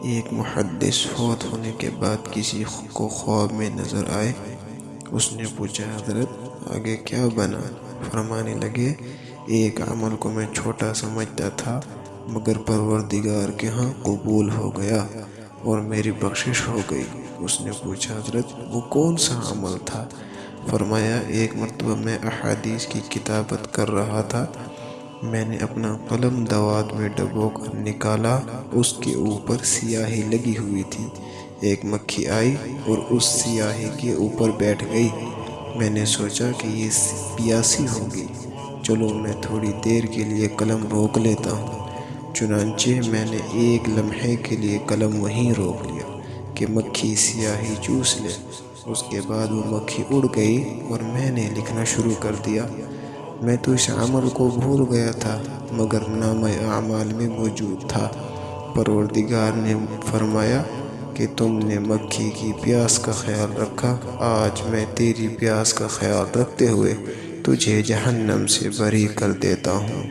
ایک محدث فوت ہونے کے بعد کسی کو خواب میں نظر آئے۔ اس نے پوچھا، حضرت آگے کیا بنا؟ فرمانے لگے، ایک عمل کو میں چھوٹا سمجھتا تھا مگر پروردگار کے ہاں قبول ہو گیا اور میری بخشش ہو گئی۔ اس نے پوچھا، حضرت وہ کون سا عمل تھا؟ فرمایا، ایک مرتبہ میں احادیث کی کتابت کر رہا تھا، میں نے اپنا قلم دوات میں ڈبو کر نکالا، اس کے اوپر سیاہی لگی ہوئی تھی۔ ایک مکھی آئی اور اس سیاہی کے اوپر بیٹھ گئی۔ میں نے سوچا کہ یہ پیاسی ہوگی، چلو میں تھوڑی دیر کے لیے قلم روک لیتا ہوں۔ چنانچہ میں نے ایک لمحے کے لیے قلم وہیں روک لیا کہ مکھی سیاہی چوس لے۔ اس کے بعد وہ مکھی اڑ گئی اور میں نے لکھنا شروع کر دیا۔ میں تو اس عمل کو بھول گیا تھا مگر نامہ اعمال میں موجود تھا۔ پروردگار نے فرمایا کہ تم نے مکھی کی پیاس کا خیال رکھا، آج میں تیری پیاس کا خیال رکھتے ہوئے تجھے جہنم سے بری کر دیتا ہوں۔